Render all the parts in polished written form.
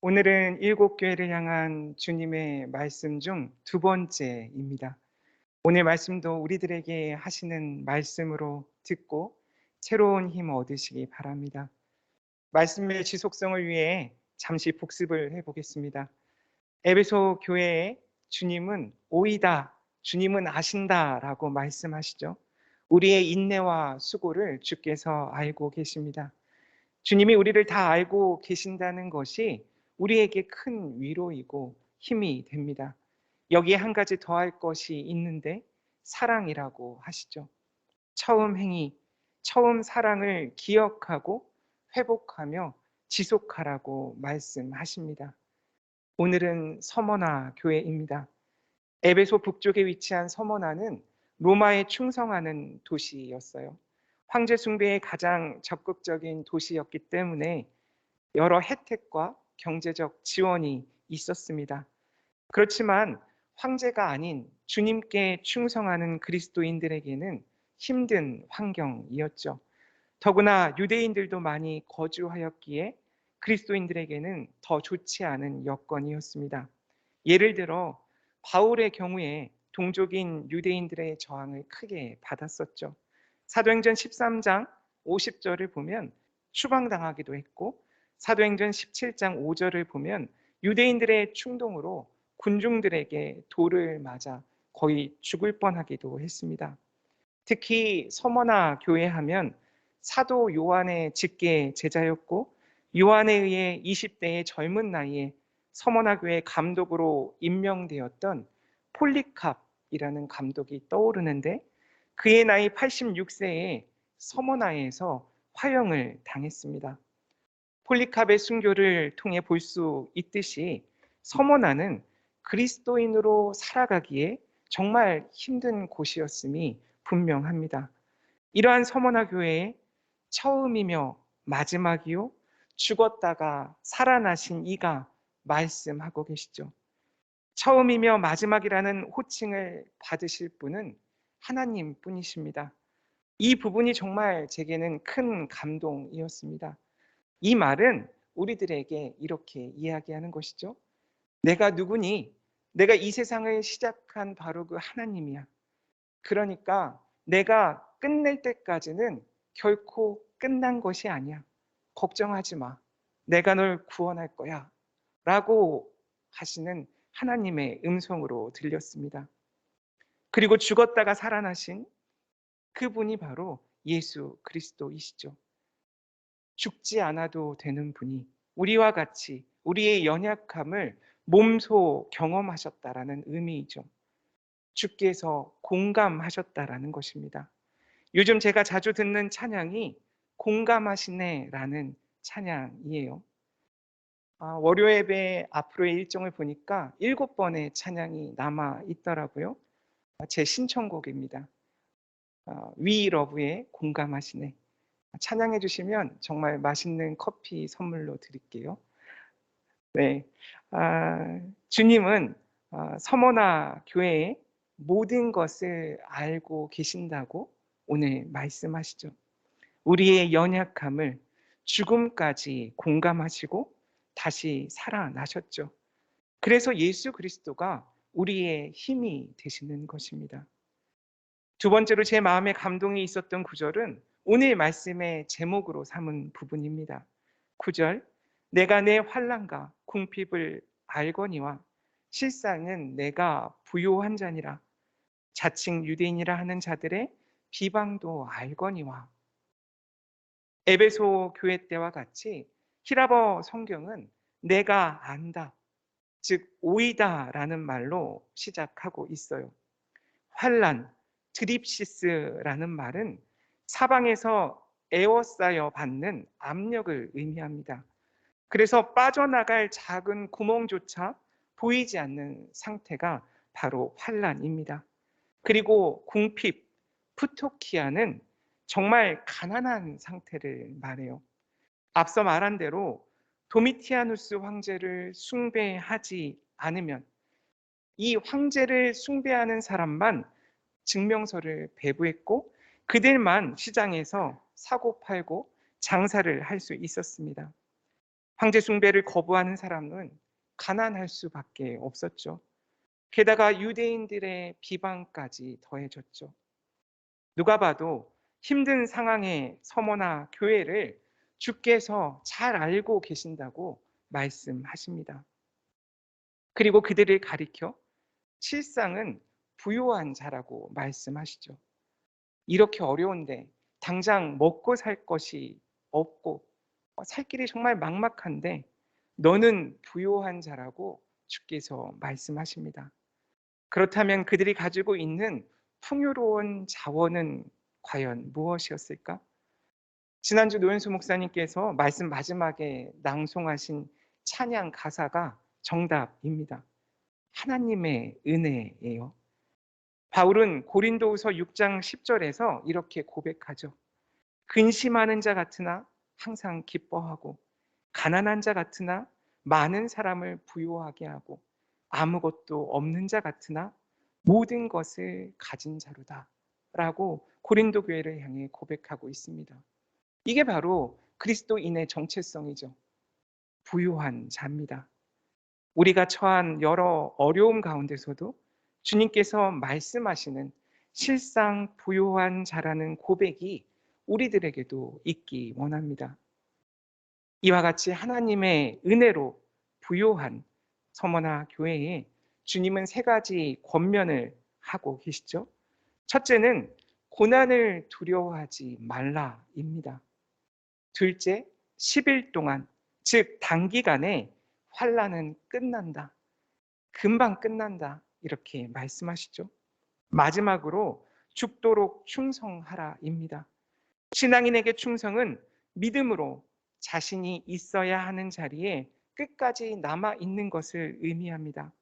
오늘은 일곱 교회를 향한 주님의 말씀 중 두 번째입니다. 오늘 말씀도 우리들에게 하시는 말씀으로 듣고 새로운 힘 얻으시기 바랍니다. 말씀의 지속성을 위해 잠시 복습을 해보겠습니다. 에베소 교회에 주님은 오이다, 주님은 아신다라고 말씀하시죠. 우리의 인내와 수고를 주께서 알고 계십니다. 주님이 우리를 다 알고 계신다는 것이 우리에게 큰 위로이고 힘이 됩니다. 여기에 한 가지 더할 것이 있는데 사랑이라고 하시죠. 처음 행위, 처음 사랑을 기억하고 회복하며 지속하라고 말씀하십니다. 오늘은 서머나 교회입니다. 에베소 북쪽에 위치한 서머나는 로마에 충성하는 도시였어요. 황제 숭배에 가장 적극적인 도시였기 때문에 여러 혜택과 경제적 지원이 있었습니다. 그렇지만 황제가 아닌 주님께 충성하는 그리스도인들에게는 힘든 환경이었죠. 더구나 유대인들도 많이 거주하였기에 그리스도인들에게는 더 좋지 않은 여건이었습니다. 예를 들어 바울의 경우에 동족인 유대인들의 저항을 크게 받았었죠. 사도행전 13장 50절을 보면 추방당하기도 했고, 사도행전 17장 5절을 보면 유대인들의 충동으로 군중들에게 돌을 맞아 거의 죽을 뻔하기도 했습니다. 특히 서머나 교회 하면 사도 요한의 직계 제자였고, 요한에 의해 20대의 젊은 나이에 서머나 교회 감독으로 임명되었던 폴리캅이라는 감독이 떠오르는데, 그의 나이 86세에 서머나에서 화형을 당했습니다. 폴리캅의 순교를 통해 볼 수 있듯이 서머나는 그리스도인으로 살아가기에 정말 힘든 곳이었음이 분명합니다. 이러한 서머나 교회의 처음이며 마지막이요 죽었다가 살아나신 이가 말씀하고 계시죠. 처음이며 마지막이라는 호칭을 받으실 분은 하나님 뿐이십니다. 이 부분이 정말 제게는 큰 감동이었습니다. 이 말은 우리들에게 이렇게 이야기하는 것이죠. 내가 누구니? 내가 이 세상을 시작한 바로 그 하나님이야. 그러니까 내가 끝낼 때까지는 결코 끝난 것이 아니야. 걱정하지 마. 내가 널 구원할 거야. 라고 하시는 하나님의 음성으로 들렸습니다. 그리고 죽었다가 살아나신 그분이 바로 예수 그리스도이시죠. 죽지 않아도 되는 분이 우리와 같이 우리의 연약함을 몸소 경험하셨다라는 의미이죠. 주께서 공감하셨다라는 것입니다. 요즘 제가 자주 듣는 찬양이 공감하시네라는 찬양이에요. 월요 예배 앞으로의 일정을 보니까 7번의 찬양이 남아 있더라고요. 제 신청곡입니다. 위러브의 공감하시네. 찬양해 주시면 정말 맛있는 커피 선물로 드릴게요. 네, 주님은 서머나 교회의 모든 것을 알고 계신다고 오늘 말씀하시죠. 우리의 연약함을 죽음까지 공감하시고 다시 살아나셨죠. 그래서 예수 그리스도가 우리의 힘이 되시는 것입니다. 두 번째로 제 마음에 감동이 있었던 구절은 오늘 말씀의 제목으로 삼은 부분입니다. 9절, 내가 내 환난과 궁핍을 알거니와 실상은 내가 부요한 자니라. 자칭 유대인이라 하는 자들의 비방도 알거니와. 에베소 교회 때와 같이 히라버 성경은 내가 안다, 즉 오이다라는 말로 시작하고 있어요. 환란, 드립시스라는 말은 사방에서 에워싸여 받는 압력을 의미합니다. 그래서 빠져나갈 작은 구멍조차 보이지 않는 상태가 바로 환란입니다. 그리고 궁핍, 푸토키아는 정말 가난한 상태를 말해요. 앞서 말한 대로 도미티아누스 황제를 숭배하지 않으면 이 황제를 숭배하는 사람만 증명서를 배부했고 그들만 시장에서 사고 팔고 장사를 할 수 있었습니다. 황제 숭배를 거부하는 사람은 가난할 수밖에 없었죠. 게다가 유대인들의 비방까지 더해졌죠. 누가 봐도 힘든 상황의 서머나 교회를 주께서 잘 알고 계신다고 말씀하십니다. 그리고 그들을 가리켜 실상은 부요한 자라고 말씀하시죠. 이렇게 어려운데 당장 먹고 살 것이 없고 살 길이 정말 막막한데 너는 부요한 자라고 주께서 말씀하십니다. 그렇다면 그들이 가지고 있는 풍요로운 자원은 과연 무엇이었을까? 지난주 노현수 목사님께서 말씀 마지막에 낭송하신 찬양 가사가 정답입니다. 하나님의 은혜예요. 바울은 고린도후서 6장 10절에서 이렇게 고백하죠. 근심하는 자 같으나 항상 기뻐하고 가난한 자 같으나 많은 사람을 부유하게 하고 아무것도 없는 자 같으나 모든 것을 가진 자로다 라고 고린도 교회를 향해 고백하고 있습니다. 이게 바로 그리스도인의 정체성이죠. 부유한 자입니다. 우리가 처한 여러 어려움 가운데서도 주님께서 말씀하시는 실상 부요한 자라는 고백이 우리들에게도 있기 원합니다. 이와 같이 하나님의 은혜로 부요한 서머나 교회에 주님은 세 가지 권면을 하고 계시죠. 첫째는 고난을 두려워하지 말라입니다. 둘째, 10일 동안, 즉 단기간에 환난은 끝난다. 금방 끝난다. 이렇게 말씀하시죠. 마지막으로 죽도록 충성하라입니다. 신앙인에게 충성은 믿음으로 자신이 있어야 하는 자리에 끝까지 남아 있는 것을 의미합니다.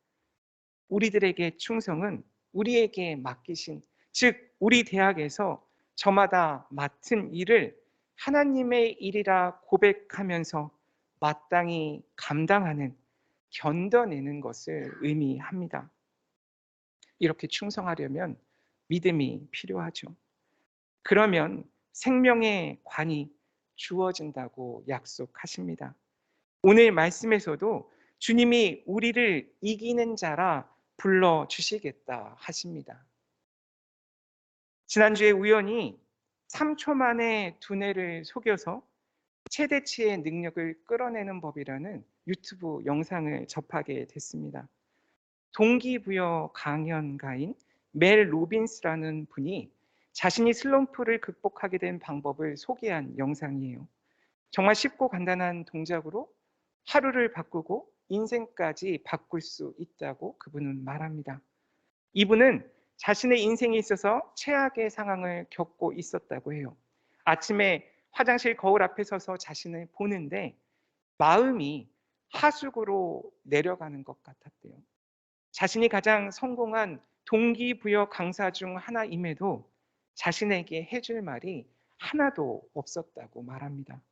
우리들에게 충성은 우리에게 맡기신, 즉 우리 대학에서 저마다 맡은 일을 하나님의 일이라 고백하면서 마땅히 감당하는, 견뎌내는 것을 의미합니다. 이렇게 충성하려면 믿음이 필요하죠. 그러면 생명의 관이 주어진다고 약속하십니다. 오늘 말씀에서도 주님이 우리를 이기는 자라 불러주시겠다 하십니다. 지난주에 우연히 3초 만에 두뇌를 속여서 최대치의 능력을 끌어내는 법이라는 유튜브 영상을 접하게 됐습니다. 동기부여 강연가인 멜 로빈스라는 분이 자신이 슬럼프를 극복하게 된 방법을 소개한 영상이에요. 정말 쉽고 간단한 동작으로 하루를 바꾸고 인생까지 바꿀 수 있다고 그분은 말합니다. 이분은 자신의 인생에 있어서 최악의 상황을 겪고 있었다고 해요. 아침에 화장실 거울 앞에 서서 자신을 보는데 마음이 하수구로 내려가는 것 같았대요. 자신이 가장 성공한 동기부여 강사 중 하나임에도 자신에게 해줄 말이 하나도 없었다고 말합니다.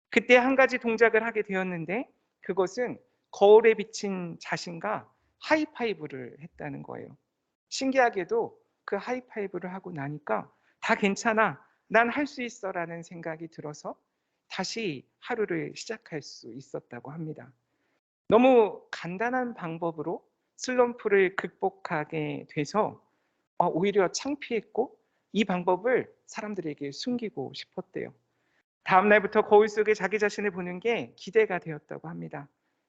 그때 한 가지 동작을 하게 되었는데 그것은 거울에 비친 자신과 하이파이브를 했다는 거예요. 신기하게도 그 하이파이브를 하고 나니까 다 괜찮아, 난 할 수 있어 라는 생각이 들어서 다시 하루를 시작할 수 있었다고 합니다. 너무 간단한 방법으로 슬럼프를 극복하게 돼서 오히려 창피했고 이 방법을 사람들에게 숨기고 싶었대요. 다음 날부터 거울 속에 자기 자신을 보는 게 기대가 되었다고 합니다.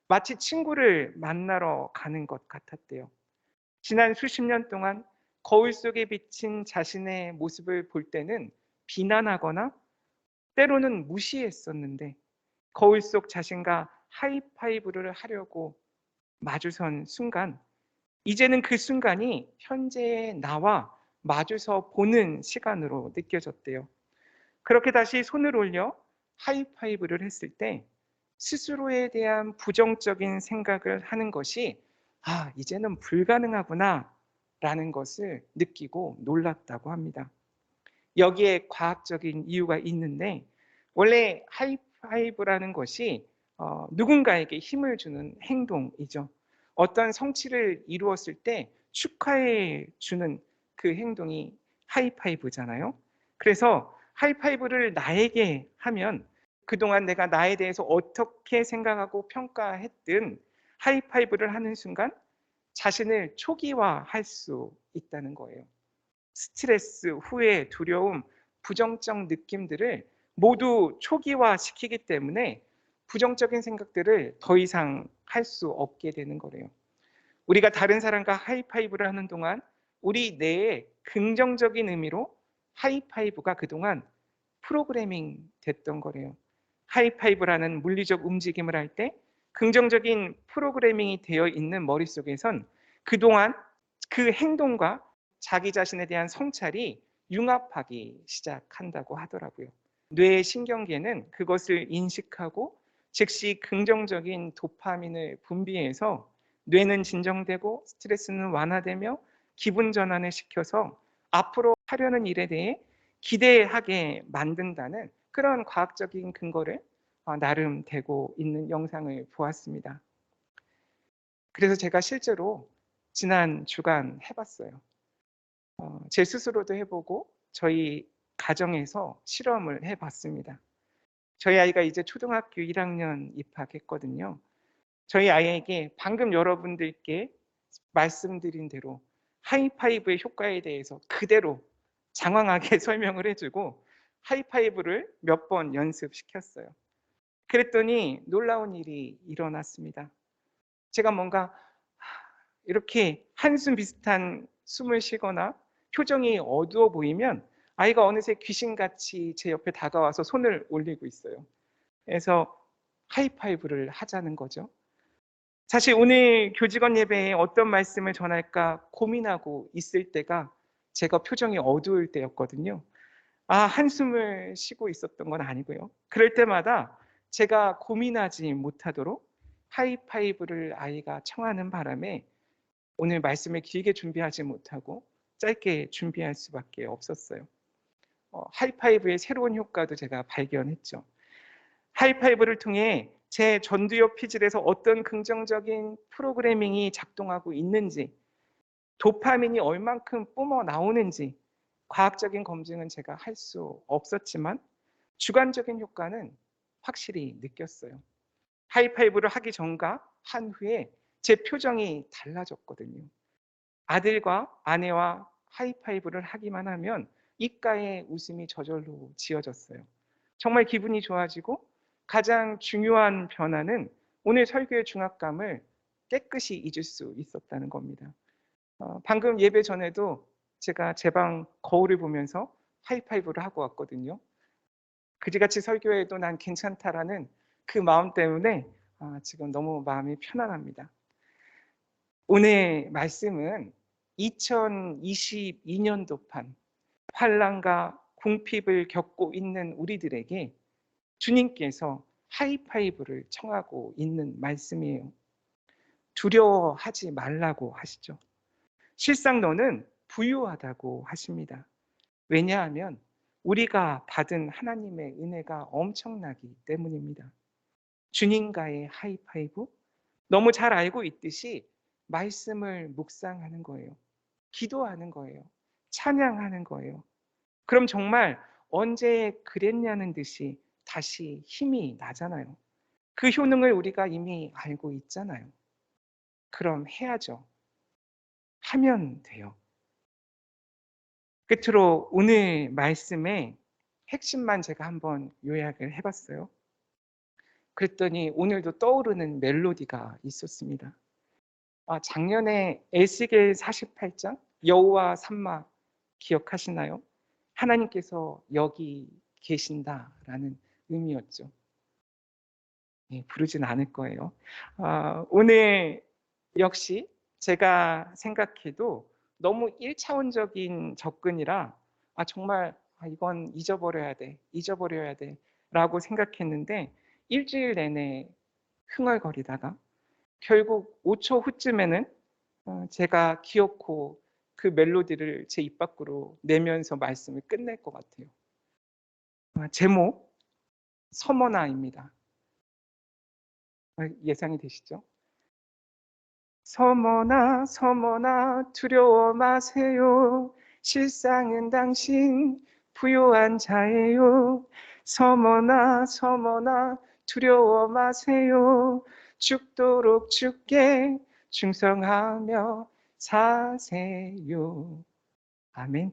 마치 친구를 만나러 가는 것 같았대요. 지난 수십 년 동안 거울 속에 비친 자신의 모습을 볼 때는 비난하거나 때로는 무시했었는데 거울 속 자신과 하이파이브를 하려고 마주선 순간, 이제는 그 순간이 현재의 나와 마주서 보는 시간으로 느껴졌대요. 그렇게 다시 손을 올려 하이파이브를 했을 때 스스로에 대한 부정적인 생각을 하는 것이 이제는 불가능하구나 라는 것을 느끼고 놀랐다고 합니다. 여기에 과학적인 이유가 있는데 원래 하이파이브라는 것이 누군가에게 힘을 주는 행동이죠. 어떤 성취를 이루었을 때 축하해 주는 그 행동이 하이파이브잖아요. 그래서 하이파이브를 나에게 하면 그동안 내가 나에 대해서 어떻게 생각하고 평가했든 하이파이브를 하는 순간 자신을 초기화할 수 있다는 거예요. 스트레스, 후회, 두려움, 부정적 느낌들을 모두 초기화시키기 때문에 부정적인 생각들을 더 이상 할 수 없게 되는 거래요. 우리가 다른 사람과 하이파이브를 하는 동안 우리 뇌에 긍정적인 의미로 하이파이브가 그동안 프로그래밍 됐던 거래요. 하이파이브라는 물리적 움직임을 할 때 긍정적인 프로그래밍이 되어 있는 머릿속에선 그동안 그 행동과 자기 자신에 대한 성찰이 융합하기 시작한다고 하더라고요. 뇌의 신경계는 그것을 인식하고 즉시 긍정적인 도파민을 분비해서 뇌는 진정되고 스트레스는 완화되며 기분 전환을 시켜서 앞으로 하려는 일에 대해 기대하게 만든다는 그런 과학적인 근거를 나름 대고 있는 영상을 보았습니다. 그래서 제가 실제로 지난 주간 해봤어요. 제 스스로도 해보고 저희 가정에서 실험을 해봤습니다. 저희 아이가 이제 초등학교 1학년 입학했거든요. 저희 아이에게 방금 여러분들께 말씀드린 대로 하이파이브의 효과에 대해서 그대로 장황하게 설명을 해주고 하이파이브를 몇 번 연습시켰어요. 그랬더니 놀라운 일이 일어났습니다. 제가 뭔가 이렇게 한숨 비슷한 숨을 쉬거나 표정이 어두워 보이면 아이가 어느새 귀신같이 제 옆에 다가와서 손을 올리고 있어요. 그래서 하이파이브를 하자는 거죠. 사실 오늘 교직원 예배에 어떤 말씀을 전할까 고민하고 있을 때가 제가 표정이 어두울 때였거든요. 한숨을 쉬고 있었던 건 아니고요. 그럴 때마다 제가 고민하지 못하도록 하이파이브를 아이가 청하는 바람에 오늘 말씀을 길게 준비하지 못하고 짧게 준비할 수밖에 없었어요. 하이파이브의 새로운 효과도 제가 발견했죠. 하이파이브를 통해 제 전두엽 피질에서 어떤 긍정적인 프로그래밍이 작동하고 있는지, 도파민이 얼만큼 뿜어 나오는지 과학적인 검증은 제가 할 수 없었지만 주관적인 효과는 확실히 느꼈어요. 하이파이브를 하기 전과 한 후에 제 표정이 달라졌거든요. 아들과 아내와 하이파이브를 하기만 하면 입가에 웃음이 저절로 지어졌어요. 정말 기분이 좋아지고 가장 중요한 변화는 오늘 설교의 중압감을 깨끗이 잊을 수 있었다는 겁니다. 방금 예배 전에도 제가 제 방 거울을 보면서 하이파이브를 하고 왔거든요. 그지같이 설교해도 난 괜찮다라는 그 마음 때문에 지금 너무 마음이 편안합니다. 오늘 말씀은 2022년도판 환난과 궁핍을 겪고 있는 우리들에게 주님께서 하이파이브를 청하고 있는 말씀이에요. 두려워하지 말라고 하시죠. 실상 너는 부유하다고 하십니다. 왜냐하면 우리가 받은 하나님의 은혜가 엄청나기 때문입니다. 주님과의 하이파이브, 너무 잘 알고 있듯이 말씀을 묵상하는 거예요. 기도하는 거예요. 찬양하는 거예요. 그럼 정말 언제 그랬냐는 듯이 다시 힘이 나잖아요. 그 효능을 우리가 이미 알고 있잖아요. 그럼 해야죠. 하면 돼요. 끝으로 오늘 말씀의 핵심만 제가 한번 요약을 해봤어요. 그랬더니 오늘도 떠오르는 멜로디가 있었습니다. 작년에 에스겔 48장 여호와 삼마 기억하시나요? 하나님께서 여기 계신다라는 의미였죠. 부르진 않을 거예요. 오늘 역시 제가 생각해도 너무 1차원적인 접근이라 정말 이건 잊어버려야 돼 라고 생각했는데 일주일 내내 흥얼거리다가 결국 5초 후쯤에는 제가 기어코 그 멜로디를 제 입 밖으로 내면서 말씀을 끝낼 것 같아요. 제목 서머나입니다. 예상이 되시죠? 서머나 서머나 두려워 마세요. 실상은 당신 부요한 자예요. 서머나 서머나 두려워 마세요. 죽도록 주께 충성하며 사세요. 아멘.